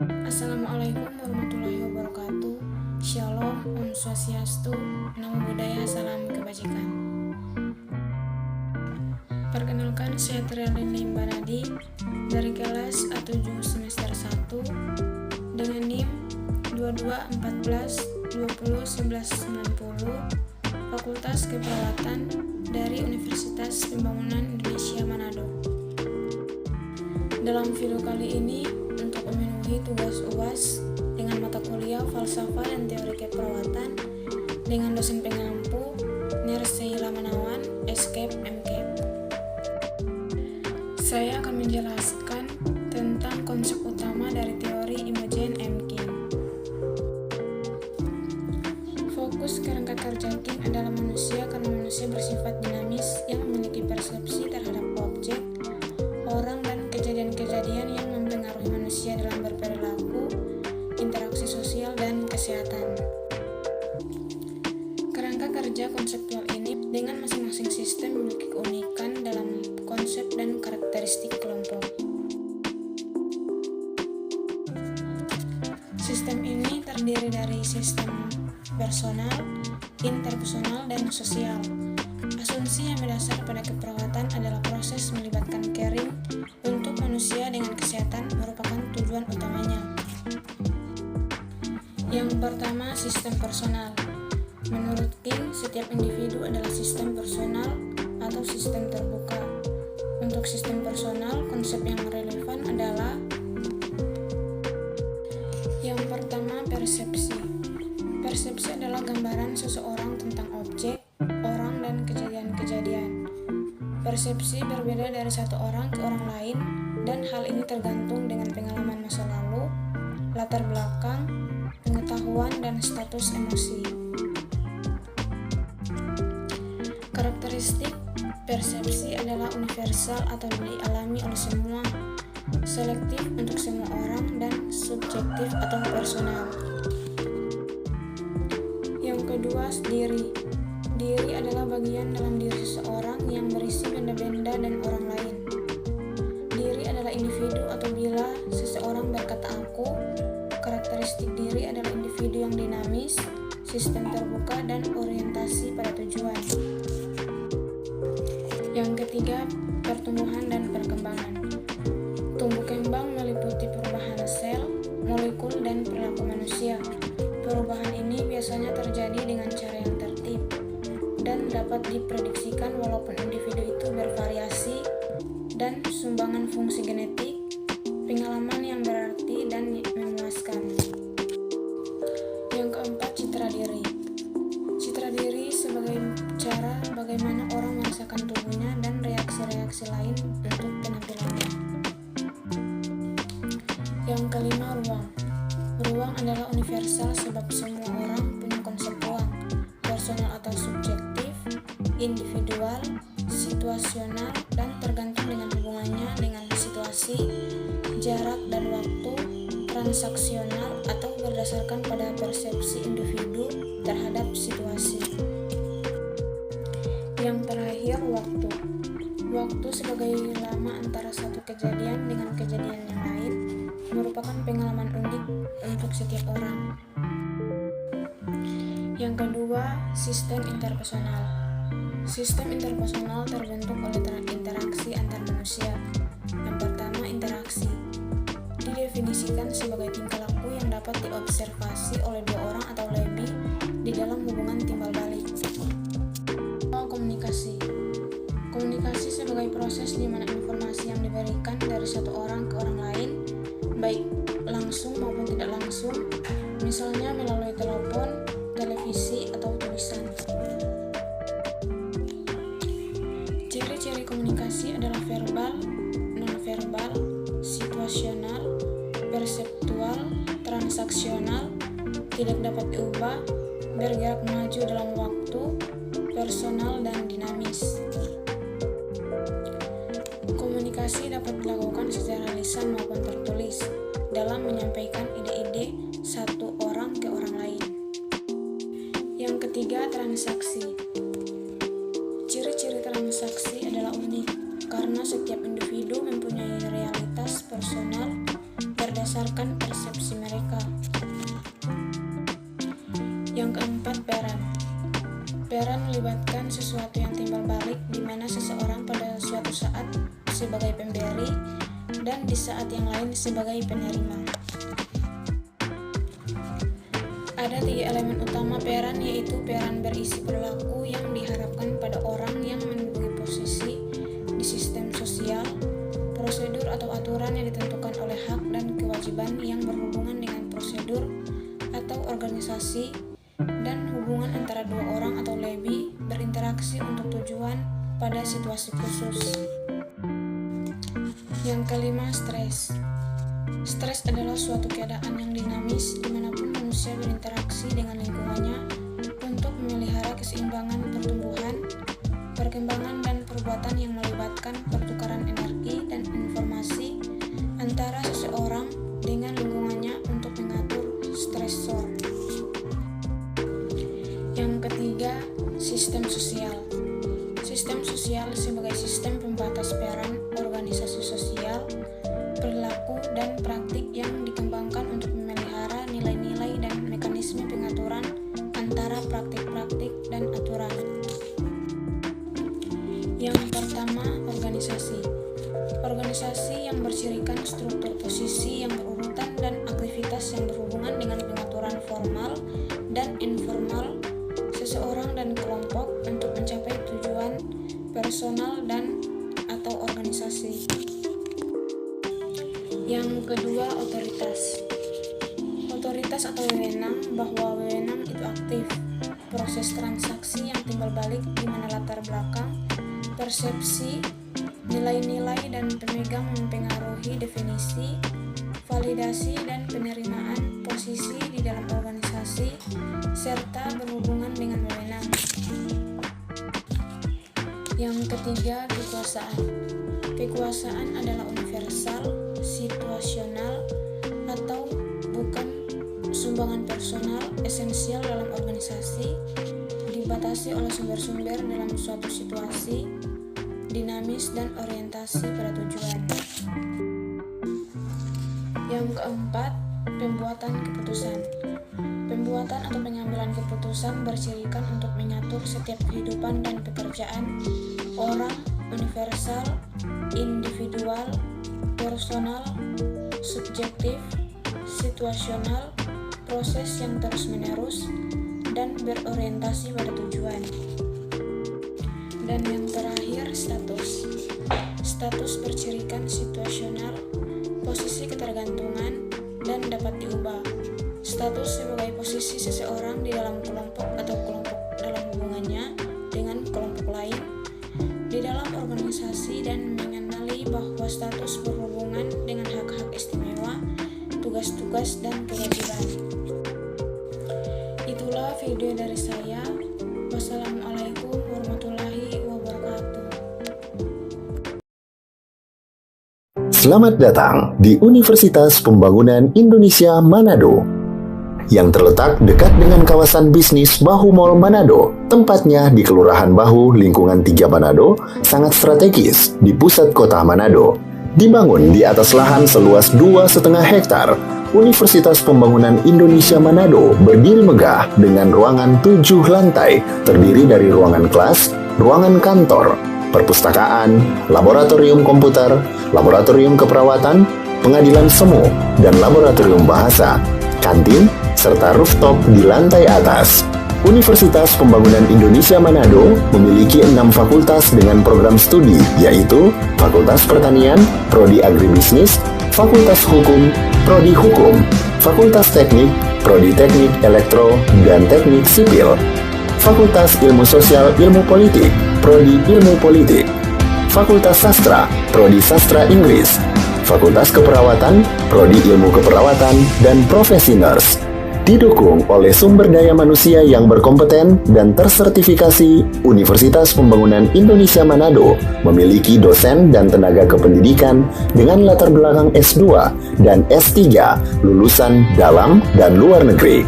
Assalamualaikum warahmatullahi wabarakatuh. Shalom, Om Swastiastu, Namo Buddhaya, Salam Kebajikan. Perkenalkan, saya Trialin Limbanadi dari kelas A7 semester 1 dengan NIM 2214201190 Fakultas Keperawatan dari Universitas Pembangunan Indonesia Manado. Dalam video kali ini, untuk memenuhi tugas UAS dengan mata kuliah Falsafah dan Teori Keperawatan dengan dosen pengampu Nerseila Manawan, Escape MCAP. Saya akan menjelaskan tentang konsep utama dari teori Imogen M. King. Fokus kerangka kerja King adalah manusia karena manusia bersifat dinamis yang memiliki persepsi terhadap objek, orang, dan kejadian-kejadian yang mempengaruhi manusia dalam berperilaku, interaksi sosial, dan kesehatan. Kerangka kerja konseptual ini dengan masing-masing sistem memiliki keunikan dalam konsep dan karakteristik kelompok. Sistem ini terdiri dari sistem personal, interpersonal, dan sosial. Asumsi yang berdasar pada keperawatan adalah proses melibatkan caring untuk manusia dengan kesehatan merupakan tujuan utamanya. Yang pertama, sistem personal. Menurut King, setiap individu adalah sistem personal atau sistem terbuka. Untuk sistem personal, konsep yang relevan adalah yang pertama, persepsi. Persepsi adalah gambaran seseorang tentang objek, orang, dan kejadian-kejadian. Persepsi berbeda dari satu orang ke orang lain, dan hal ini tergantung dengan pengalaman masa lalu, latar belakang, pengetahuan, dan status emosi. Karakteristik persepsi adalah universal atau dialami oleh semua, selektif untuk semua orang, dan subjektif atau personal. Yang kedua, diri. Diri adalah bagian dalam diri seseorang yang berisi benda-benda dan orang lain. Diri adalah individu atau bila seseorang berkata aku. Karakteristik diri adalah individu yang dinamis, sistem terbuka, dan orientasi pada tujuan. Yang ketiga, pertumbuhan dan perkembangan. Tumbuh kembang meliputi perubahan sel, molekul, dan perilaku manusia. Perubahan ini biasanya terjadi dengan cara yang tertib dan dapat diprediksikan walaupun individu itu bervariasi, dan sumbangan fungsi genetik, pengalaman yang berarti dan memuaskan. Yang keempat, citra diri. Citra diri sebagai cara bagaimana orang merasakan tubuhnya dan reaksi-reaksi lain untuk penampilannya. Yang kelima, ruang. Ruang adalah universal sebab semua orang punya konsep ruang, personal atau subjektif, individual, situasional, dan tergantung dengan hubungannya dengan situasi, jarak, dan waktu, transaksional, atau berdasarkan pada persepsi individu terhadap situasi. Yang terakhir, waktu. Waktu sebagai lama antara satu kejadian dengan kejadian yang lain merupakan pengalaman unik untuk setiap orang. Yang kedua, sistem interpersonal. Sistem interpersonal terbentuk oleh interaksi antar manusia. Yang pertama, interaksi. Didefinisikan sebagai tingkah laku yang dapat diobservasi oleh dua orang atau lebih di dalam hubungan timbal balik. Komunikasi. Komunikasi sebagai proses di mana informasi yang diberikan dari satu orang ke orang lain, baik langsung maupun tidak langsung, misalnya melalui telepon, televisi, atau tulisan. Ciri-ciri komunikasi adalah verbal, nonverbal, situasional, perseptual, transaksional, tidak dapat diubah, bergerak maju dalam waktu, personal, dan dinamis. Komunikasi dapat dilakukan secara lisan maupun tertulis dalam menyampaikan ide-ide satu orang ke orang lain. Yang ketiga, transaksi. Ciri-ciri transaksi adalah unik karena setiap individu mempunyai realitas personal berdasarkan persepsi mereka. Yang keempat, peran. Peran melibatkan sesuatu yang timbal balik di mana seseorang pada suatu saat sebagai pemberi dan di saat yang lain sebagai penerima. Ada 3 elemen utama peran, yaitu peran berisi perilaku yang diharapkan pada orang yang menduduki posisi di sistem sosial, prosedur atau aturan yang ditentukan oleh hak dan kewajiban yang berhubungan dengan prosedur atau organisasi, dan hubungan antara 2 orang atau lebih berinteraksi untuk tujuan pada situasi khusus. Yang kelima, stres. Stres adalah suatu keadaan yang dinamis dimanapun manusia berinteraksi dengan lingkungannya untuk memelihara keseimbangan pertumbuhan, perkembangan, dan perbuatan yang melibatkan pertukaran energi dan informasi antara seseorang dengan lingkungannya untuk mengatur stresor. Yang ketiga, sistem sosial. Sistem sosial sebagai sistem pembatas peran organisasi sosial, perilaku, dan praktik yang dikembangkan untuk memelihara nilai-nilai dan mekanisme pengaturan antara praktik-praktik dan aturan. Yang pertama, organisasi. Organisasi yang bercirikan struktur posisi yang berurutan dan aktivitas yang berhubungan dengan pengaturan formal dan informal seseorang dan kelompok untuk mencapai tujuan personal dan atau organisasi. Yang kedua, otoritas. Otoritas atau wewenang, bahwa wewenang itu aktif, proses transaksi yang timbal balik di mana latar belakang, persepsi, nilai-nilai, dan pemegang mempengaruhi definisi, validasi, dan penerimaan posisi di dalam organisasi, serta berhubungan dengan wewenang. Yang ketiga, kekuasaan. Kekuasaan adalah universal, situasional, atau bukan sumbangan personal esensial dalam organisasi, dibatasi oleh sumber-sumber dalam suatu situasi, dinamis, dan orientasi pada tujuan. Yang keempat, pembuatan keputusan. Pembuatan atau pengambilan keputusan bercirikan untuk mengatur setiap kehidupan dan pekerjaan orang, universal, individual, personal, subjektif, situasional, proses yang terus-menerus, dan berorientasi pada tujuan. Dan yang terakhir, status. Status bercirikan situasional, posisi ketergantungan, dan dapat diubah. Status sebagai posisi seseorang di dalam kelompok atau kelompok dalam hubungannya dengan kelompok lain di dalam organisasi, dan mengenali bahwa status berhubungan dengan hak-hak istimewa, tugas-tugas, dan kewajiban. Itulah video dari saya. Wassalamualaikum warahmatullahi wabarakatuh. Selamat datang di Universitas Pembangunan Indonesia Manado yang terletak dekat dengan kawasan bisnis Bahu Mall Manado. Tempatnya di Kelurahan Bahu, Lingkungan 3 Manado, sangat strategis di pusat kota Manado. Dibangun di atas lahan seluas 2,5 hektar, Universitas Pembangunan Indonesia Manado berdiri megah dengan ruangan 7 lantai, terdiri dari ruangan kelas, ruangan kantor, perpustakaan, laboratorium komputer, laboratorium keperawatan, pengadilan semu, dan laboratorium bahasa, kantin, serta rooftop di lantai atas. Universitas Pembangunan Indonesia Manado memiliki 6 fakultas dengan program studi, yaitu Fakultas Pertanian, Prodi Agribisnis, Fakultas Hukum, Prodi Hukum, Fakultas Teknik, Prodi Teknik Elektro dan Teknik Sipil, Fakultas Ilmu Sosial Ilmu Politik, Prodi Ilmu Politik, Fakultas Sastra, Prodi Sastra Inggris, Fakultas Keperawatan, Prodi Ilmu Keperawatan, dan Profesi Nurse. Didukung oleh sumber daya manusia yang berkompeten dan tersertifikasi, Universitas Pembangunan Indonesia Manado memiliki dosen dan tenaga kependidikan dengan latar belakang S2 dan S3 lulusan dalam dan luar negeri.